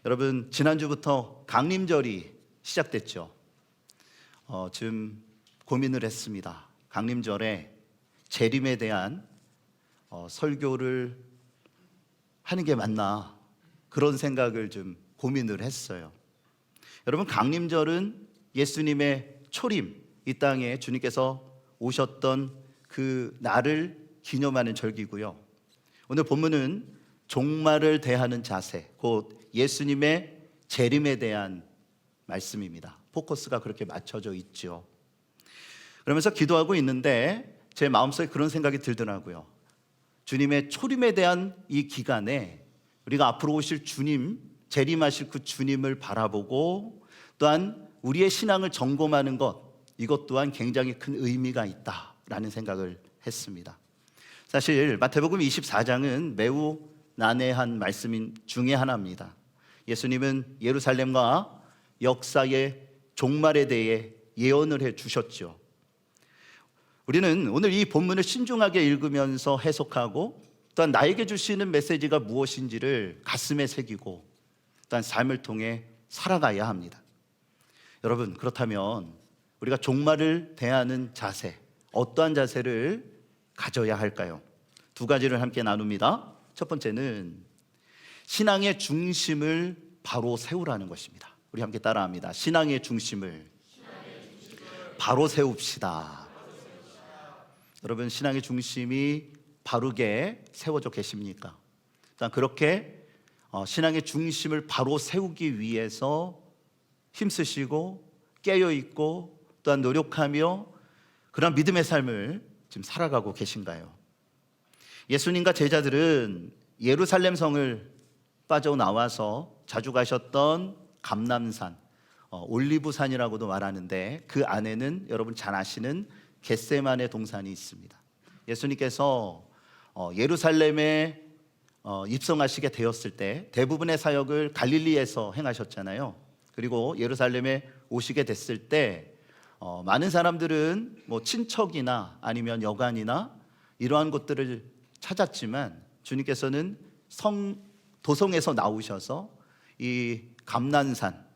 여러분, 지난주부터 강림절이 시작됐죠. 지금 고민을 했습니다. 강림절에 재림에 대한 설교를 하는 게 맞나, 그런 생각을 좀 고민을 했어요. 여러분, 강림절은 예수님의 초림, 이 땅에 주님께서 오셨던 그 날을 기념하는 절기고요. 오늘 본문은 종말을 대하는 자세, 곧 예수님의 재림에 대한 말씀입니다. 포커스가 그렇게 맞춰져 있죠. 그러면서 기도하고 있는데 제 마음속에 그런 생각이 들더라고요. 주님의 초림에 대한 이 기간에 우리가 앞으로 오실 주님, 재림하실 그 주님을 바라보고 또한 우리의 신앙을 점검하는 것, 이것 또한 굉장히 큰 의미가 있다라는 생각을 했습니다. 사실 마태복음 24장은 매우 난해한 말씀 중에 하나입니다. 예수님은 예루살렘과 역사의 종말에 대해 예언을 해 주셨죠. 우리는 오늘 이 본문을 신중하게 읽으면서 해석하고 또한 나에게 주시는 메시지가 무엇인지를 가슴에 새기고 또한 삶을 통해 살아가야 합니다. 여러분, 그렇다면 우리가 종말을 대하는 자세, 어떠한 자세를 가져야 할까요? 두 가지를 함께 나눕니다. 첫 번째는 신앙의 중심을 바로 세우라는 것입니다. 우리 함께 따라합니다. 신앙의 중심을 바로 세웁시다. 여러분, 신앙의 중심이 바르게 세워져 계십니까? 일단 그렇게 신앙의 중심을 바로 세우기 위해서 힘쓰시고 깨어있고 또한 노력하며 그런 믿음의 삶을 지금 살아가고 계신가요? 예수님과 제자들은 예루살렘 성을 빠져나와서 자주 가셨던 감람산, 올리브산이라고도 말하는데 그 안에는 여러분 잘 아시는 겟세마네 동산이 있습니다. 예수님께서 예루살렘에 입성하시게 되었을 때 대부분의 사역을 갈릴리에서 행하셨잖아요. 그리고 예루살렘에 오시게 됐을 때 많은 사람들은 뭐 친척이나 아니면 여관이나 이러한 곳들을 찾았지만 주님께서는 도성에서 나오셔서 이 감난산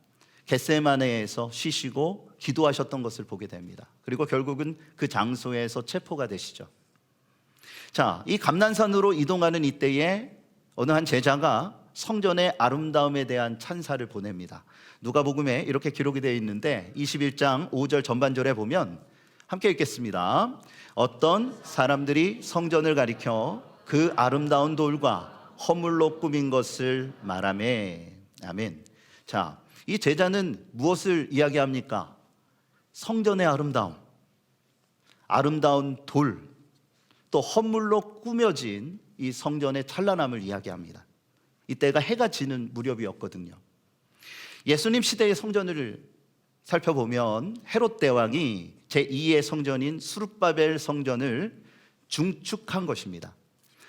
겟세마네에서 쉬시고 기도하셨던 것을 보게 됩니다. 그리고 결국은 그 장소에서 체포가 되시죠. 자, 이 감난산으로 이동하는 이때에 어느 한 제자가 성전의 아름다움에 대한 찬사를 보냅니다. 누가복음에 이렇게 기록이 되어 있는데 21장 5절 전반절에 보면 함께 읽겠습니다. 어떤 사람들이 성전을 가리켜 그 아름다운 돌과 허물로 꾸민 것을 말하매. 아멘. 자, 이 제자는 무엇을 이야기합니까? 성전의 아름다움, 아름다운 돌, 또 허물로 꾸며진 이 성전의 찬란함을 이야기합니다. 이때가 해가 지는 무렵이었거든요. 예수님 시대의 성전을 살펴보면 헤롯 대왕이 제2의 성전인 수룹바벨 성전을 중축한 것입니다.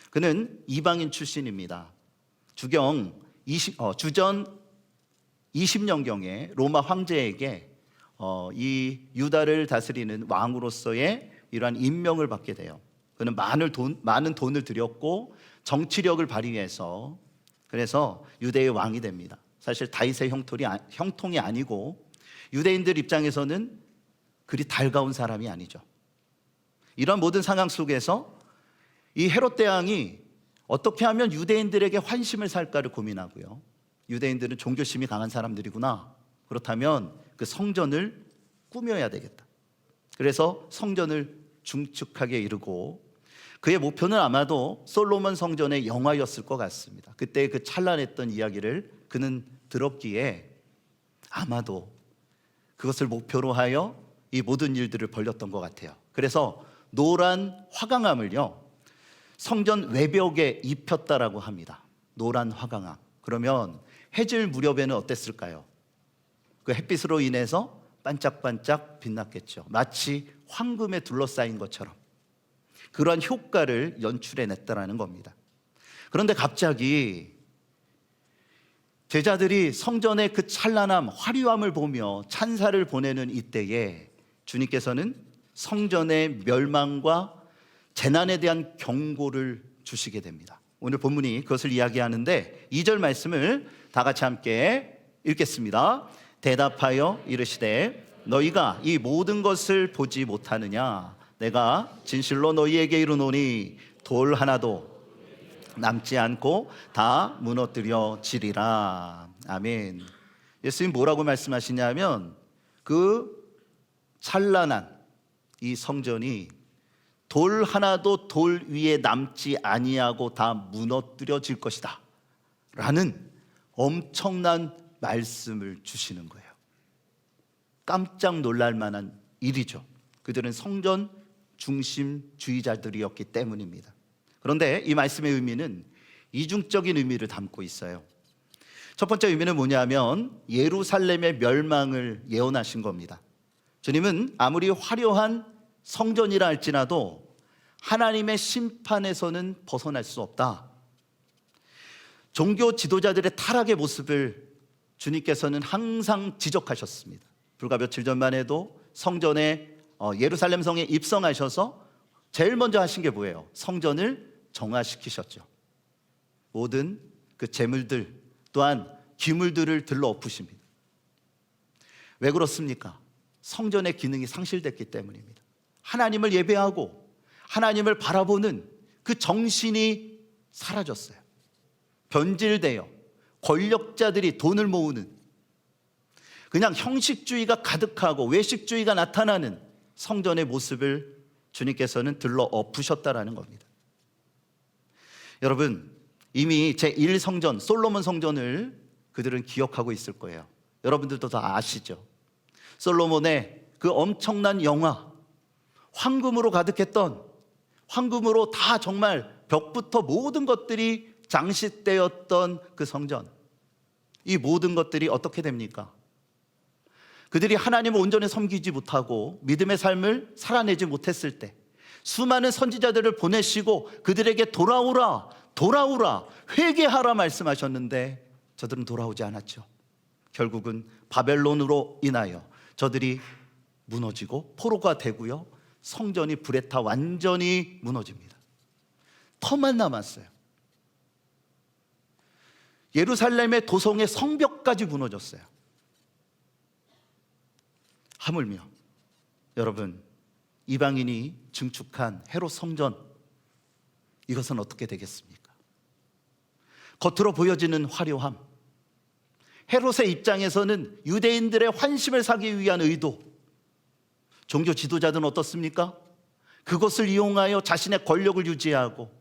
그는 이방인 출신입니다. 주전 20년경에 로마 황제에게 이 유다를 다스리는 왕으로서의 이러한 임명을 받게 돼요. 그는 많은 돈을 들였고 정치력을 발휘해서 그래서 유대의 왕이 됩니다. 사실 다윗의 형통이 아니고 유대인들 입장에서는 그리 달가운 사람이 아니죠. 이런 모든 상황 속에서 이 헤롯 대왕이 어떻게 하면 유대인들에게 환심을 살까를 고민하고요. 유대인들은 종교심이 강한 사람들이구나. 그렇다면 그 성전을 꾸며야 되겠다. 그래서 성전을 중축하게 이르고 그의 목표는 아마도 솔로몬 성전의 영화였을 것 같습니다. 그때 그 찬란했던 이야기를 그는 들었기에 아마도 그것을 목표로 하여 이 모든 일들을 벌였던 것 같아요. 그래서 노란 화강암을요 성전 외벽에 입혔다라고 합니다. 노란 화강암. 그러면 해질 무렵에는 어땠을까요? 그 햇빛으로 인해서 반짝반짝 빛났겠죠. 마치 황금에 둘러싸인 것처럼 그러한 효과를 연출해냈다라는 겁니다. 그런데 갑자기 제자들이 성전의 그 찬란함, 화려함을 보며 찬사를 보내는 이때에 주님께서는 성전의 멸망과 재난에 대한 경고를 주시게 됩니다. 오늘 본문이 그것을 이야기하는데 2절 말씀을 다 같이 함께 읽겠습니다. 대답하여 이르시되 너희가 이 모든 것을 보지 못하느냐? 내가 진실로 너희에게 이르노니 돌 하나도 남지 않고 다 무너뜨려지리라. 아멘. 예수님 뭐라고 말씀하시냐면 그 찬란한 이 성전이 돌 하나도 돌 위에 남지 아니하고 다 무너뜨려질 것이다 라는 엄청난 말씀을 주시는 거예요. 깜짝 놀랄 만한 일이죠. 그들은 성전 중심주의자들이었기 때문입니다. 그런데 이 말씀의 의미는 이중적인 의미를 담고 있어요. 첫 번째 의미는 뭐냐면 예루살렘의 멸망을 예언하신 겁니다. 주님은 아무리 화려한 성전이라 할지라도 하나님의 심판에서는 벗어날 수 없다. 종교 지도자들의 타락의 모습을 주님께서는 항상 지적하셨습니다. 불과 며칠 전만 해도 성전에 예루살렘 성에 입성하셔서 제일 먼저 하신 게 뭐예요? 성전을 정화시키셨죠. 모든 그 재물들 또한 기물들을 들러 엎으십니다. 왜 그렇습니까? 성전의 기능이 상실됐기 때문입니다. 하나님을 예배하고 하나님을 바라보는 그 정신이 사라졌어요. 변질되어 권력자들이 돈을 모으는 그냥 형식주의가 가득하고 외식주의가 나타나는 성전의 모습을 주님께서는 들러 엎으셨다라는 겁니다. 여러분, 이미 제1성전 솔로몬 성전을 그들은 기억하고 있을 거예요. 여러분들도 다 아시죠? 솔로몬의 그 엄청난 영화, 황금으로 가득했던, 황금으로 다 정말 벽부터 모든 것들이 장식되었던 그 성전, 이 모든 것들이 어떻게 됩니까? 그들이 하나님을 온전히 섬기지 못하고 믿음의 삶을 살아내지 못했을 때 수많은 선지자들을 보내시고 그들에게 돌아오라, 돌아오라, 회개하라 말씀하셨는데 저들은 돌아오지 않았죠. 결국은 바벨론으로 인하여 저들이 무너지고 포로가 되고요, 성전이 불에 타 완전히 무너집니다. 터만 남았어요. 예루살렘의 도성의 성벽까지 무너졌어요. 하물며 여러분, 이방인이 증축한 헤롯 성전, 이것은 어떻게 되겠습니까? 겉으로 보여지는 화려함, 헤롯의 입장에서는 유대인들의 환심을 사기 위한 의도, 종교 지도자들은 어떻습니까? 그것을 이용하여 자신의 권력을 유지하고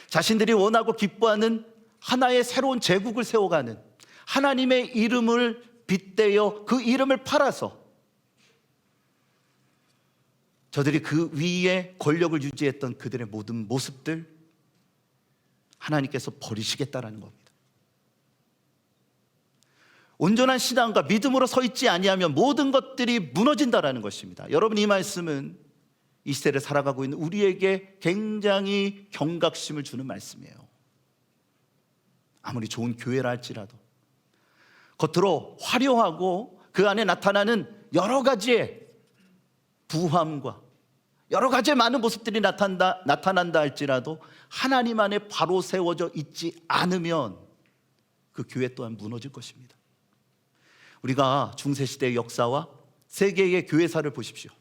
자신들이 원하고 기뻐하는 하나의 새로운 제국을 세워가는, 하나님의 이름을 빗대어 그 이름을 팔아서 저들이 그 위에 권력을 유지했던 그들의 모든 모습들 하나님께서 버리시겠다라는 겁니다. 온전한 신앙과 믿음으로 서 있지 아니하면 모든 것들이 무너진다라는 것입니다. 여러분, 이 말씀은 이 시대를 살아가고 있는 우리에게 굉장히 경각심을 주는 말씀이에요. 아무리 좋은 교회라 할지라도 겉으로 화려하고 그 안에 나타나는 여러 가지의 부함과 여러 가지의 많은 모습들이 나타난다 할지라도 하나님 안에 바로 세워져 있지 않으면 그 교회 또한 무너질 것입니다. 우리가 중세시대의 역사와 세계의 교회사를 보십시오.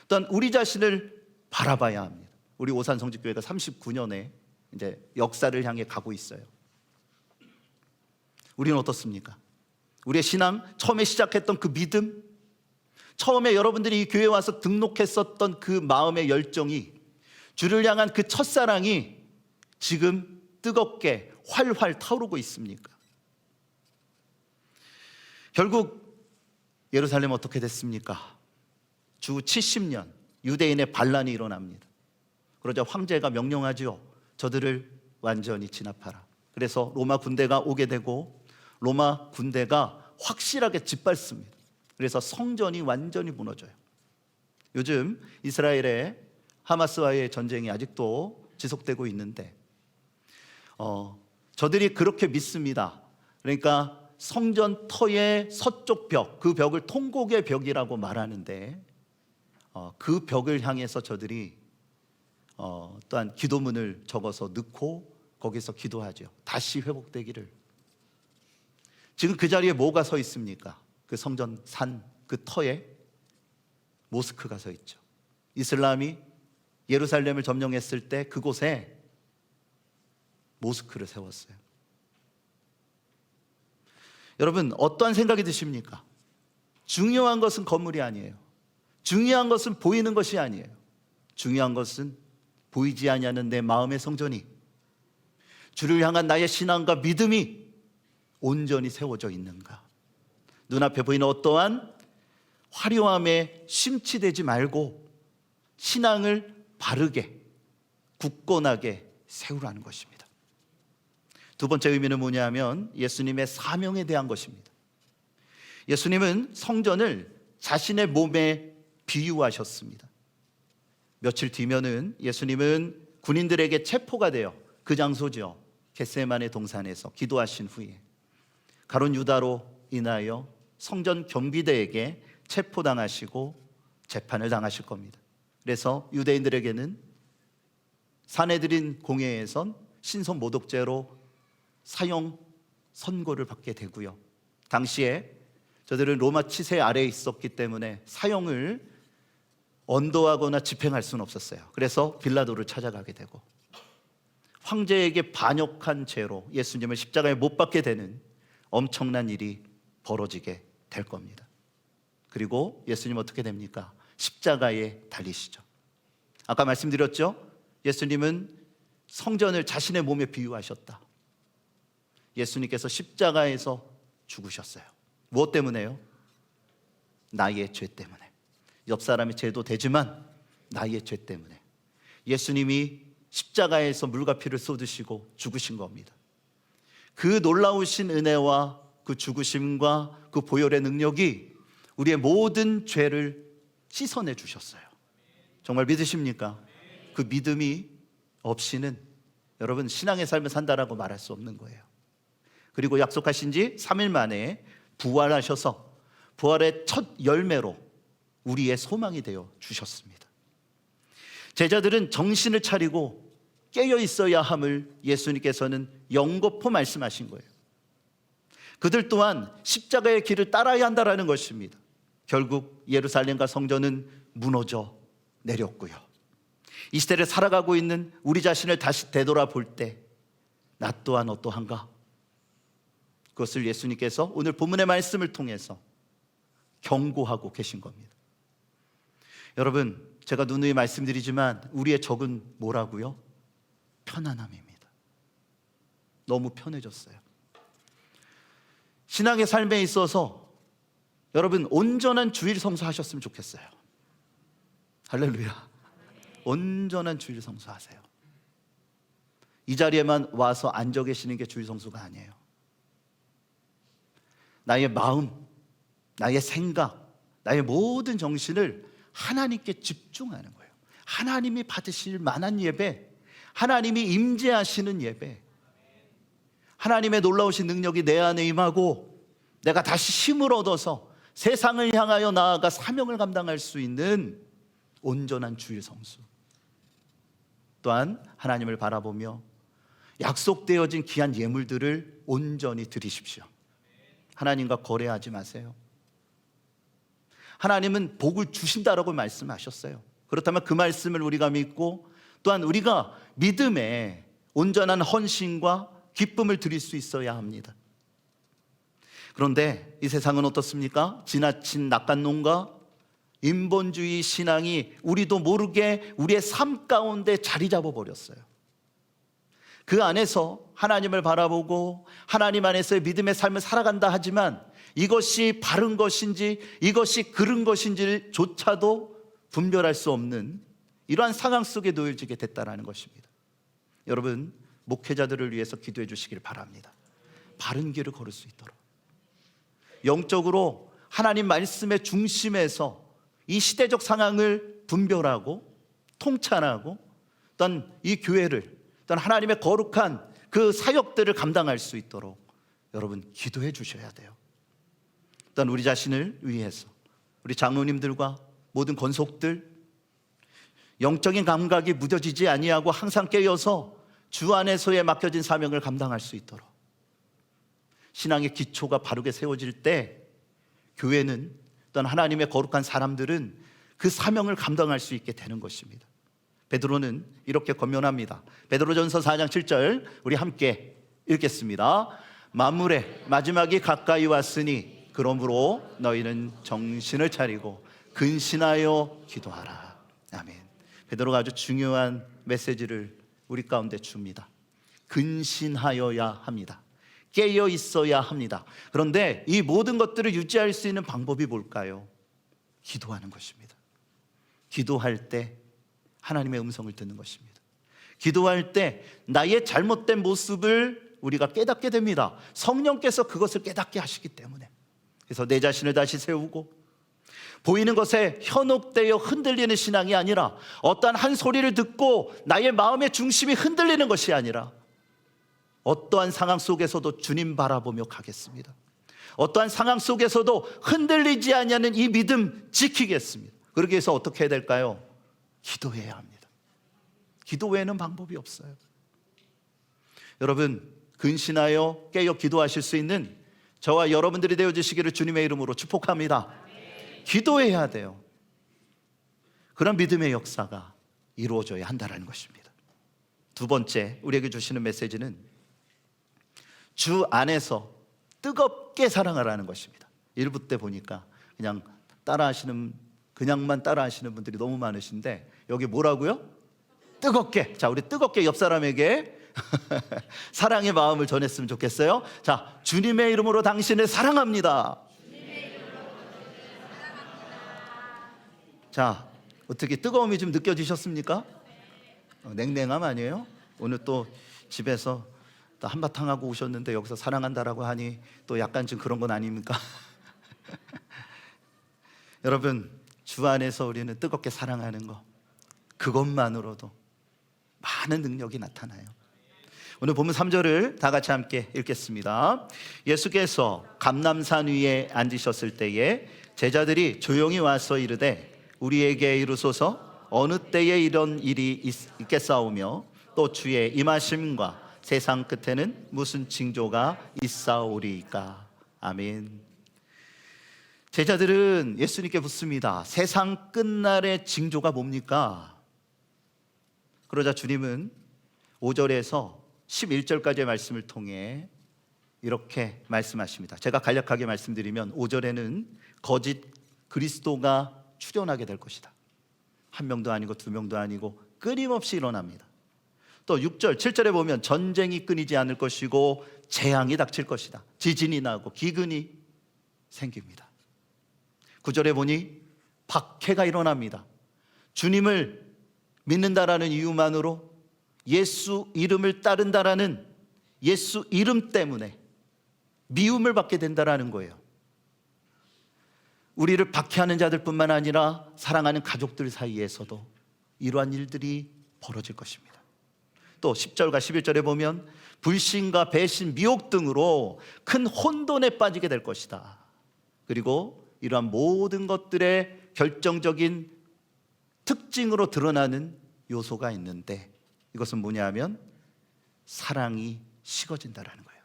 또한 우리 자신을 바라봐야 합니다. 우리 오산성직교회가 39년의 이제 역사를 향해 가고 있어요. 우리는 어떻습니까? 우리의 신앙, 처음에 시작했던 그 믿음, 처음에 여러분들이 이 교회에 와서 등록했었던 그 마음의 열정이, 주를 향한 그 첫사랑이 지금 뜨겁게 활활 타오르고 있습니까? 결국 예루살렘 어떻게 됐습니까? 주 70년 유대인의 반란이 일어납니다. 그러자 황제가 명령하죠. 저들을 완전히 진압하라. 그래서 로마 군대가 오게 되고 로마 군대가 확실하게 짓밟습니다. 그래서 성전이 완전히 무너져요. 요즘 이스라엘의 하마스와의 전쟁이 아직도 지속되고 있는데 저들이 그렇게 믿습니다. 그러니까 성전 터의 서쪽 벽, 그 벽을 통곡의 벽이라고 말하는데 그 벽을 향해서 저들이 또한 기도문을 적어서 넣고 거기서 기도하죠. 다시 회복되기를. 지금 그 자리에 뭐가 서 있습니까? 그 성전 산 그 터에 모스크가 서 있죠. 이슬람이 예루살렘을 점령했을 때 그곳에 모스크를 세웠어요. 여러분, 어떠한 생각이 드십니까? 중요한 것은 건물이 아니에요. 중요한 것은 보이는 것이 아니에요. 중요한 것은 보이지 아니하는 내 마음의 성전이, 주를 향한 나의 신앙과 믿음이 온전히 세워져 있는가. 눈앞에 보이는 어떠한 화려함에 심취되지 말고 신앙을 바르게 굳건하게 세우라는 것입니다. 두 번째 의미는 뭐냐면 예수님의 사명에 대한 것입니다. 예수님은 성전을 자신의 몸에 비유하셨습니다. 며칠 뒤면은 예수님은 군인들에게 체포가 되어 그 장소죠, 겟세마네 동산에서 기도하신 후에 가룟 유다로 인하여 성전 경비대에게 체포당하시고 재판을 당하실 겁니다. 그래서 유대인들에게는 사내들인 공회에선 신선 모독죄로 사형 선고를 받게 되고요. 당시에 저들은 로마 치세 아래에 있었기 때문에 사형을 언도하거나 집행할 수는 없었어요. 그래서 빌라도를 찾아가게 되고 황제에게 반역한 죄로 예수님을 십자가에 못 박게 되는 엄청난 일이 벌어지게 될 겁니다. 그리고 예수님 어떻게 됩니까? 십자가에 달리시죠. 아까 말씀드렸죠? 예수님은 성전을 자신의 몸에 비유하셨다. 예수님께서 십자가에서 죽으셨어요. 무엇 때문에요? 나의 죄 때문에. 옆 사람의 죄도 되지만 나의 죄 때문에 예수님이 십자가에서 물과 피를 쏟으시고 죽으신 겁니다. 그 놀라우신 은혜와 그 죽으심과 그 보혈의 능력이 우리의 모든 죄를 씻어내 주셨어요. 정말 믿으십니까? 그 믿음이 없이는 여러분 신앙의 삶을 산다라고 말할 수 없는 거예요. 그리고 약속하신 지 3일 만에 부활하셔서 부활의 첫 열매로 우리의 소망이 되어 주셨습니다. 제자들은 정신을 차리고 깨어 있어야 함을 예수님께서는 연거푸 말씀하신 거예요. 그들 또한 십자가의 길을 따라야 한다라는 것입니다. 결국 예루살렘과 성전은 무너져 내렸고요. 이 시대를 살아가고 있는 우리 자신을 다시 되돌아볼 때 나 또한 어떠한가? 그것을 예수님께서 오늘 본문의 말씀을 통해서 경고하고 계신 겁니다. 여러분, 제가 누누이 말씀드리지만 우리의 적은 뭐라고요? 편안함입니다. 너무 편해졌어요. 신앙의 삶에 있어서 여러분 온전한 주일 성수하셨으면 좋겠어요. 할렐루야. 온전한 주일 성수하세요. 이 자리에만 와서 앉아 계시는 게 주일 성수가 아니에요. 나의 마음, 나의 생각, 나의 모든 정신을 하나님께 집중하는 거예요. 하나님이 받으실 만한 예배, 하나님이 임재하시는 예배, 하나님의 놀라우신 능력이 내 안에 임하고 내가 다시 힘을 얻어서 세상을 향하여 나아가 사명을 감당할 수 있는 온전한 주일 성수. 또한 하나님을 바라보며 약속되어진 귀한 예물들을 온전히 드리십시오. 하나님과 거래하지 마세요. 하나님은 복을 주신다라고 말씀하셨어요. 그렇다면 그 말씀을 우리가 믿고 또한 우리가 믿음에 온전한 헌신과 기쁨을 드릴 수 있어야 합니다. 그런데 이 세상은 어떻습니까? 지나친 낙관론과 인본주의 신앙이 우리도 모르게 우리의 삶 가운데 자리 잡아버렸어요. 그 안에서 하나님을 바라보고 하나님 안에서의 믿음의 삶을 살아간다 하지만 이것이 바른 것인지 이것이 그른 것인지조차도 분별할 수 없는 이러한 상황 속에 놓여지게 됐다는 것입니다. 여러분, 목회자들을 위해서 기도해 주시길 바랍니다. 바른 길을 걸을 수 있도록 영적으로 하나님 말씀의 중심에서 이 시대적 상황을 분별하고 통찰하고 또한 이 교회를 또한 하나님의 거룩한 그 사역들을 감당할 수 있도록 여러분 기도해 주셔야 돼요. 또한 우리 자신을 위해서 우리 장로님들과 모든 권속들 영적인 감각이 무뎌지지 아니하고 항상 깨어서 주 안에서의 맡겨진 사명을 감당할 수 있도록 신앙의 기초가 바르게 세워질 때 교회는, 또는 하나님의 거룩한 사람들은 그 사명을 감당할 수 있게 되는 것입니다. 베드로는 이렇게 권면합니다. 베드로전서 4장 7절 우리 함께 읽겠습니다. 만물의 마지막이 가까이 왔으니 그러므로 너희는 정신을 차리고 근신하여 기도하라. 아멘. 베드로가 아주 중요한 메시지를 우리 가운데 줍니다. 근신하여야 합니다. 깨어 있어야 합니다. 그런데 이 모든 것들을 유지할 수 있는 방법이 뭘까요? 기도하는 것입니다. 기도할 때 하나님의 음성을 듣는 것입니다. 기도할 때 나의 잘못된 모습을 우리가 깨닫게 됩니다. 성령께서 그것을 깨닫게 하시기 때문에. 그래서 내 자신을 다시 세우고, 보이는 것에 현혹되어 흔들리는 신앙이 아니라, 어떠한 한 소리를 듣고 나의 마음의 중심이 흔들리는 것이 아니라, 어떠한 상황 속에서도 주님 바라보며 가겠습니다. 어떠한 상황 속에서도 흔들리지 아니하는 이 믿음 지키겠습니다. 그러기 위해서 어떻게 해야 될까요? 기도해야 합니다. 기도 외에는 방법이 없어요. 여러분, 근신하여 깨어 기도하실 수 있는 저와 여러분들이 되어주시기를 주님의 이름으로 축복합니다. 기도해야 돼요. 그런 믿음의 역사가 이루어져야 한다는 것입니다. 두 번째, 우리에게 주시는 메시지는 주 안에서 뜨겁게 사랑하라는 것입니다. 1부 때 보니까 그냥만 따라하시는 분들이 너무 많으신데, 여기 뭐라고요? 뜨겁게. 자, 우리 뜨겁게 옆 사람에게 사랑의 마음을 전했으면 좋겠어요. 자, 주님의 이름으로 당신을 사랑합니다. 자, 어떻게 뜨거움이 좀 느껴지셨습니까? 냉랭함 아니에요? 오늘 또 집에서 또 한바탕 하고 오셨는데 여기서 사랑한다라고 하니 또 약간 좀 그런 건 아닙니까? 여러분, 주 안에서 우리는 뜨겁게 사랑하는 것, 그것만으로도 많은 능력이 나타나요. 오늘 본문 3절을 다 같이 함께 읽겠습니다. 예수께서 감람산 위에 앉으셨을 때에 제자들이 조용히 와서 이르되 우리에게 이르소서 어느 때에 이런 일이 있겠사오며 또 주의 임하심과 세상 끝에는 무슨 징조가 있사오리이까. 아멘. 제자들은 예수님께 묻습니다. 세상 끝날의 징조가 뭡니까? 그러자 주님은 5절에서 11절까지의 말씀을 통해 이렇게 말씀하십니다. 제가 간략하게 말씀드리면 5절에는 거짓 그리스도가 출현하게 될 것이다. 한 명도 아니고 두 명도 아니고 끊임없이 일어납니다. 또 6절, 7절에 보면 전쟁이 끊이지 않을 것이고 재앙이 닥칠 것이다. 지진이 나고 기근이 생깁니다. 9절에 보니 박해가 일어납니다. 주님을 믿는다라는 이유만으로, 예수 이름을 따른다라는 예수 이름 때문에 미움을 받게 된다라는 거예요. 우리를 박해하는 자들뿐만 아니라 사랑하는 가족들 사이에서도 이러한 일들이 벌어질 것입니다. 또 10절과 11절에 보면 불신과 배신, 미혹 등으로 큰 혼돈에 빠지게 될 것이다. 그리고 이러한 모든 것들의 결정적인 특징으로 드러나는 요소가 있는데, 이것은 뭐냐 하면 사랑이 식어진다라는 거예요.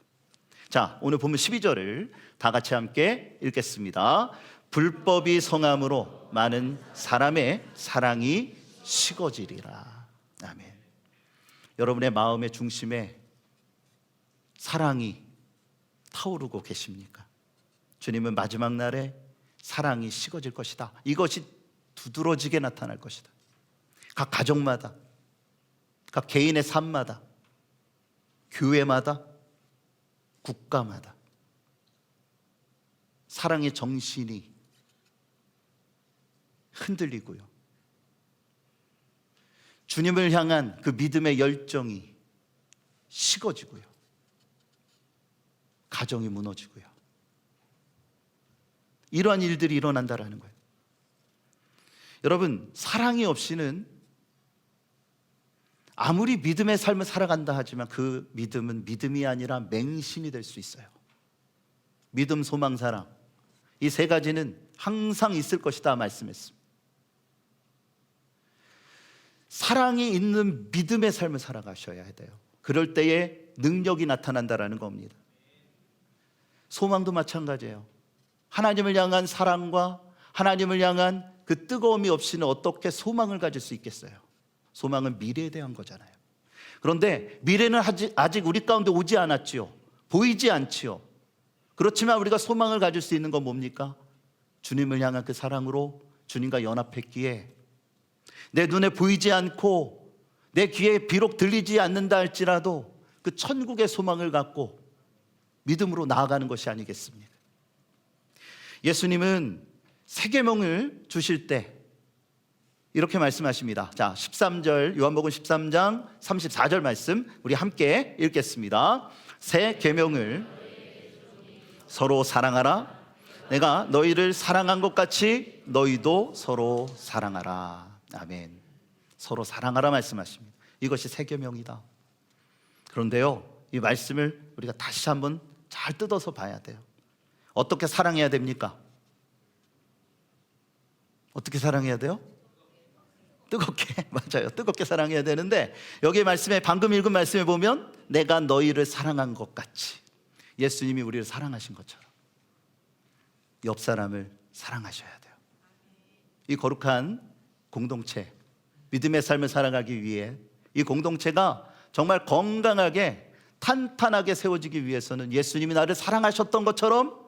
자, 오늘 보면 12절을 다 같이 함께 읽겠습니다. 불법이 성함으로 많은 사람의 사랑이 식어지리라. 아멘. 여러분의 마음의 중심에 사랑이 타오르고 계십니까? 주님은 마지막 날에 사랑이 식어질 것이다. 이것이 두드러지게 나타날 것이다. 각 가정마다, 각 개인의 삶마다, 교회마다, 국가마다 사랑의 정신이 흔들리고요, 주님을 향한 그 믿음의 열정이 식어지고요, 가정이 무너지고요, 이러한 일들이 일어난다라는 거예요. 여러분, 사랑이 없이는 아무리 믿음의 삶을 살아간다 하지만 그 믿음은 믿음이 아니라 맹신이 될 수 있어요. 믿음, 소망, 사랑, 이 세 가지는 항상 있을 것이다 말씀했습니다. 사랑이 있는 믿음의 삶을 살아가셔야 돼요. 그럴 때에 능력이 나타난다라는 겁니다. 소망도 마찬가지예요. 하나님을 향한 사랑과 하나님을 향한 그 뜨거움이 없이는 어떻게 소망을 가질 수 있겠어요? 소망은 미래에 대한 거잖아요. 그런데 미래는 아직 우리 가운데 오지 않았지요. 보이지 않지요. 그렇지만 우리가 소망을 가질 수 있는 건 뭡니까? 주님을 향한 그 사랑으로 주님과 연합했기에 내 눈에 보이지 않고 내 귀에 비록 들리지 않는다 할지라도 그 천국의 소망을 갖고 믿음으로 나아가는 것이 아니겠습니까? 예수님은 세 계명을 주실 때 이렇게 말씀하십니다. 자, 13절, 요한복음 13장 34절 말씀 우리 함께 읽겠습니다. 새 계명을 서로 사랑하라. 내가 너희를 사랑한 것 같이 너희도 서로 사랑하라. 아멘. 서로 사랑하라 말씀하십니다. 이것이 새 계명이다. 그런데요, 이 말씀을 우리가 다시 한번 잘 뜯어서 봐야 돼요. 어떻게 사랑해야 됩니까? 어떻게 사랑해야 돼요? 뜨겁게. 맞아요. 뜨겁게 사랑해야 되는데 여기 말씀에 방금 읽은 말씀에 보면 내가 너희를 사랑한 것 같이 예수님이 우리를 사랑하신 것처럼 옆 사람을 사랑하셔야 돼요. 이 거룩한 공동체, 믿음의 삶을 살아가기 위해 이 공동체가 정말 건강하게 탄탄하게 세워지기 위해서는 예수님이 나를 사랑하셨던 것처럼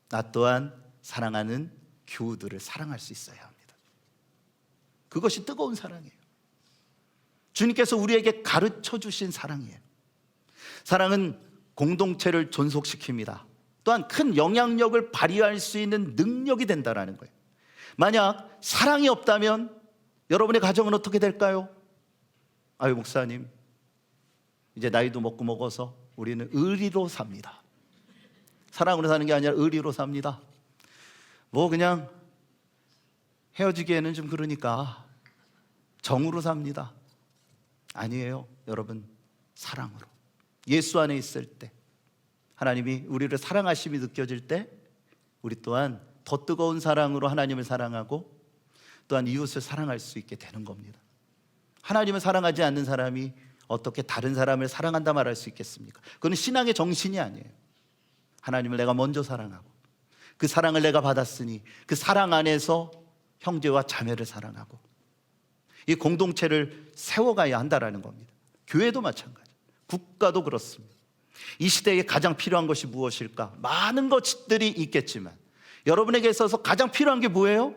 나 또한 사랑하는 교우들을 사랑할 수 있어야 합니다. 그것이 뜨거운 사랑이에요. 주님께서 우리에게 가르쳐 주신 사랑이에요. 사랑은 공동체를 존속시킵니다. 또한 큰 영향력을 발휘할 수 있는 능력이 된다는 거예요. 만약 사랑이 없다면 여러분의 가정은 어떻게 될까요? 아유, 목사님, 이제 나이도 먹어서 우리는 의리로 삽니다. 사랑으로 사는 게 아니라 의리로 삽니다. 뭐 그냥 헤어지기에는 좀 그러니까 정으로 삽니다. 아니에요, 여러분. 사랑으로, 예수 안에 있을 때, 하나님이 우리를 사랑하심이 느껴질 때 우리 또한 더 뜨거운 사랑으로 하나님을 사랑하고 또한 이웃을 사랑할 수 있게 되는 겁니다. 하나님을 사랑하지 않는 사람이 어떻게 다른 사람을 사랑한다 말할 수 있겠습니까? 그건 신앙의 정신이 아니에요. 하나님을 내가 먼저 사랑하고 그 사랑을 내가 받았으니 그 사랑 안에서 형제와 자매를 사랑하고 이 공동체를 세워가야 한다는 겁니다. 교회도 마찬가지, 국가도 그렇습니다. 이 시대에 가장 필요한 것이 무엇일까? 많은 것들이 있겠지만 여러분에게 있어서 가장 필요한 게 뭐예요?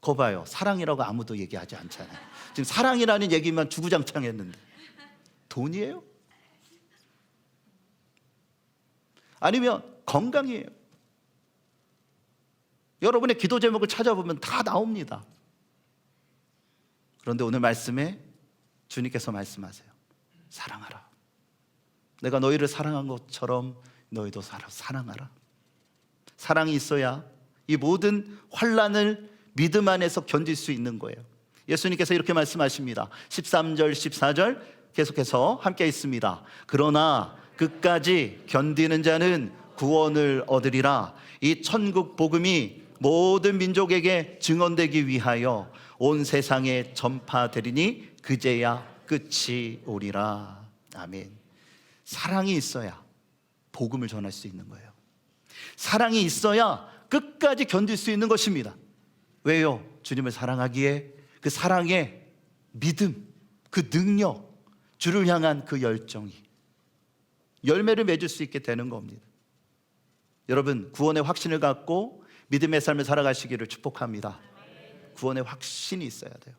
거 봐요, 사랑이라고 아무도 얘기하지 않잖아요. 지금 사랑이라는 얘기만 주구장창 했는데 돈이에요? 아니면 건강이에요? 여러분의 기도 제목을 찾아보면 다 나옵니다. 그런데 오늘 말씀에 주님께서 말씀하세요. 사랑하라. 내가 너희를 사랑한 것처럼 너희도 사랑하라. 사랑이 있어야 이 모든 환난을 믿음 안에서 견딜 수 있는 거예요. 예수님께서 이렇게 말씀하십니다. 13절 14절 계속해서 함께 있습니다. 그러나 끝까지 견디는 자는 구원을 얻으리라. 이 천국 복음이 모든 민족에게 증언되기 위하여 온 세상에 전파되리니 그제야 끝이 오리라. 아멘. 사랑이 있어야 복음을 전할 수 있는 거예요. 사랑이 있어야 끝까지 견딜 수 있는 것입니다. 왜요? 주님을 사랑하기에 그 사랑의 믿음, 그 능력, 주를 향한 그 열정이 열매를 맺을 수 있게 되는 겁니다. 여러분, 구원의 확신을 갖고 믿음의 삶을 살아가시기를 축복합니다. 구원의 확신이 있어야 돼요.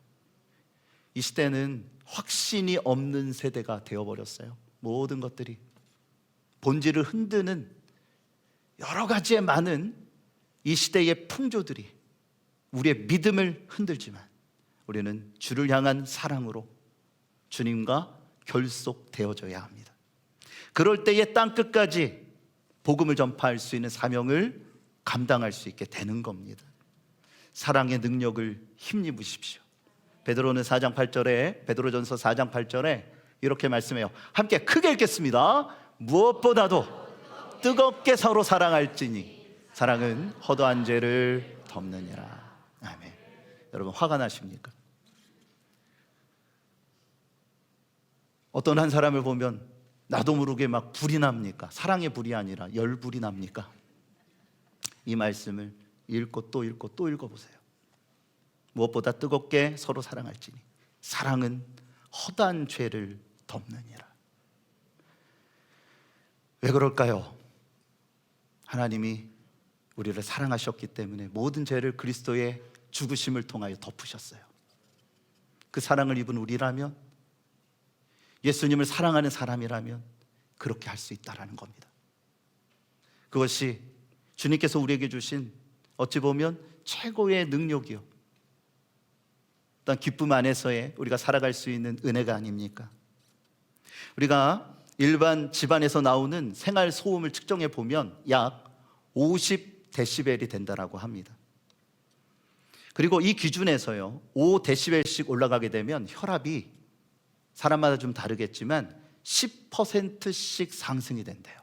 이 시대는 확신이 없는 세대가 되어버렸어요. 모든 것들이 본질을 흔드는 여러 가지의 많은 이 시대의 풍조들이 우리의 믿음을 흔들지만 우리는 주를 향한 사랑으로 주님과 결속되어져야 합니다. 그럴 때에 땅끝까지 복음을 전파할 수 있는 사명을 감당할 수 있게 되는 겁니다. 사랑의 능력을 힘입으십시오. 베드로는 4장 8절에 베드로전서 4장 8절에 이렇게 말씀해요. 함께 크게 읽겠습니다. 무엇보다도 뜨겁게 서로 사랑할지니 사랑은 허다한 죄를 덮느니라. 아멘. 여러분, 화가 나십니까? 어떤 한 사람을 보면 나도 모르게 막 불이 납니까? 사랑의 불이 아니라 열불이 납니까? 이 말씀을 읽고 또 읽고 또 읽어보세요. 무엇보다 뜨겁게 서로 사랑할지니 사랑은 허다한 죄를 덮느니라. 왜 그럴까요? 하나님이 우리를 사랑하셨기 때문에 모든 죄를 그리스도의 죽으심을 통하여 덮으셨어요. 그 사랑을 입은 우리라면, 예수님을 사랑하는 사람이라면 그렇게 할 수 있다는 겁니다. 그것이 주님께서 우리에게 주신 어찌 보면 최고의 능력이요, 어떤 기쁨 안에서의 우리가 살아갈 수 있는 은혜가 아닙니까? 우리가 일반 집안에서 나오는 생활 소음을 측정해 보면 약 50데시벨이 된다라고 합니다. 그리고 이 기준에서요 5데시벨씩 올라가게 되면 혈압이 사람마다 좀 다르겠지만 10%씩 상승이 된대요.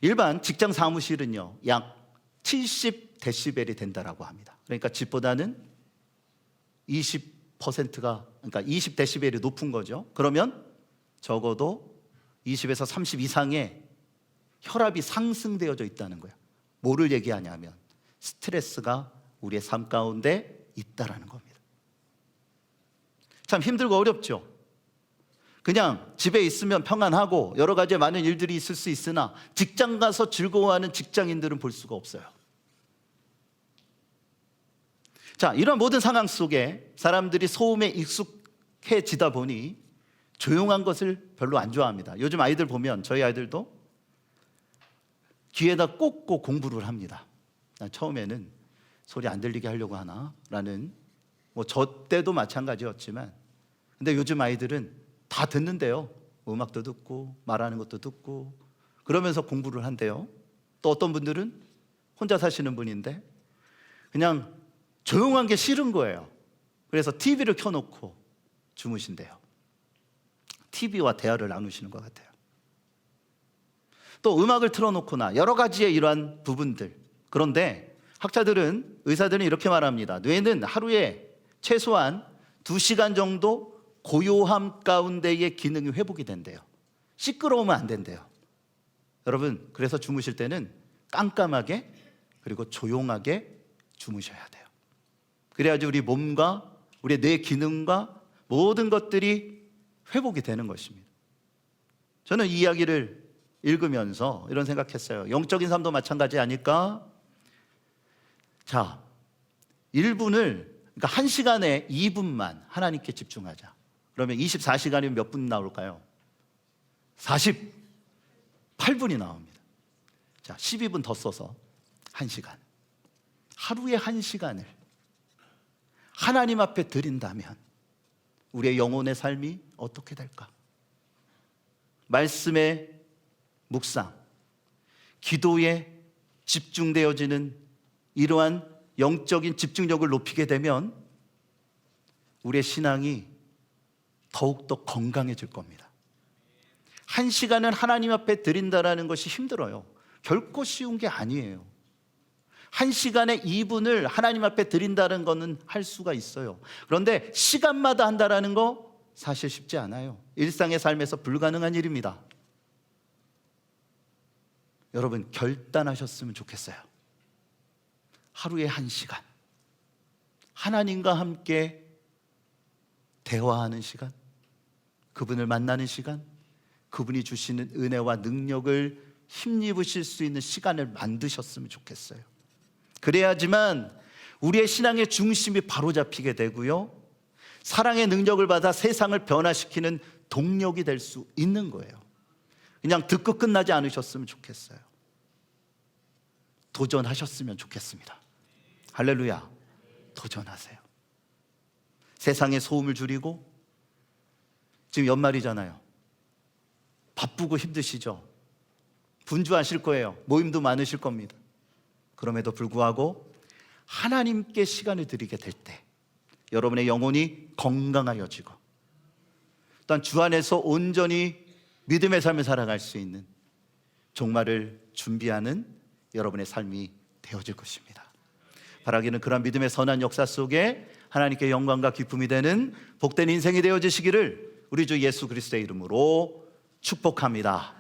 일반 직장 사무실은요 약 70데시벨이 된다라고 합니다. 그러니까 집보다는 20%가, 그러니까 20데시벨이 높은 거죠. 그러면 적어도 20에서 30 이상의 혈압이 상승되어져 있다는 거예요. 뭐를 얘기하냐면 스트레스가 우리의 삶 가운데 있다라는 겁니다. 참 힘들고 어렵죠. 그냥 집에 있으면 평안하고 여러 가지 많은 일들이 있을 수 있으나 직장 가서 즐거워하는 직장인들은 볼 수가 없어요. 자, 이런 모든 상황 속에 사람들이 소음에 익숙해지다 보니 조용한 것을 별로 안 좋아합니다. 요즘 아이들 보면 저희 아이들도 귀에다 꽂고 공부를 합니다. 처음에는 소리 안 들리게 하려고 하나 라는, 뭐 저 때도 마찬가지였지만, 근데 요즘 아이들은 다 듣는데요. 음악도 듣고 말하는 것도 듣고 그러면서 공부를 한대요. 또 어떤 분들은 혼자 사시는 분인데 그냥 조용한 게 싫은 거예요. 그래서 TV를 켜놓고 주무신대요. TV와 대화를 나누시는 것 같아요. 또 음악을 틀어놓거나 여러 가지의 이러한 부분들. 그런데 학자들은, 의사들은 이렇게 말합니다. 뇌는 하루에 최소한 2시간 정도 고요함 가운데의 기능이 회복이 된대요. 시끄러우면 안 된대요. 여러분, 그래서 주무실 때는 깜깜하게 그리고 조용하게 주무셔야 돼요. 그래야지 우리 몸과 우리 뇌 기능과 모든 것들이 회복이 되는 것입니다. 저는 이 이야기를 읽으면서 이런 생각했어요. 영적인 삶도 마찬가지 아닐까? 자, 1분을, 그러니까 1시간에 2분만 하나님께 집중하자. 그러면 24시간이면 몇 분 나올까요? 48분이 나옵니다. 자, 12분 더 써서 1시간. 하루에 1시간을 하나님 앞에 드린다면 우리의 영혼의 삶이 어떻게 될까? 말씀의 묵상, 기도에 집중되어지는 이러한 영적인 집중력을 높이게 되면 우리의 신앙이 더욱더 건강해질 겁니다. 1시간은 하나님 앞에 드린다라는 것이 힘들어요. 결코 쉬운 게 아니에요. 1시간에 2분을 하나님 앞에 드린다는 것은 할 수가 있어요. 그런데 시간마다 한다라는 거 사실 쉽지 않아요. 일상의 삶에서 불가능한 일입니다. 여러분, 결단하셨으면 좋겠어요. 하루에 1시간 하나님과 함께 대화하는 시간, 그분을 만나는 시간, 그분이 주시는 은혜와 능력을 힘입으실 수 있는 시간을 만드셨으면 좋겠어요. 그래야지만 우리의 신앙의 중심이 바로잡히게 되고요, 사랑의 능력을 받아 세상을 변화시키는 동력이 될 수 있는 거예요. 그냥 듣고 끝나지 않으셨으면 좋겠어요. 도전하셨으면 좋겠습니다. 할렐루야. 도전하세요. 세상의 소음을 줄이고, 지금 연말이잖아요. 바쁘고 힘드시죠? 분주하실 거예요. 모임도 많으실 겁니다. 그럼에도 불구하고 하나님께 시간을 드리게 될 때 여러분의 영혼이 건강하여지고, 또한 주 안에서 온전히 믿음의 삶을 살아갈 수 있는 종말을 준비하는 여러분의 삶이 되어질 것입니다. 바라기는 그런 믿음의 선한 역사 속에 하나님께 영광과 기쁨이 되는 복된 인생이 되어지시기를 우리 주 예수 그리스도의 이름으로 축복합니다.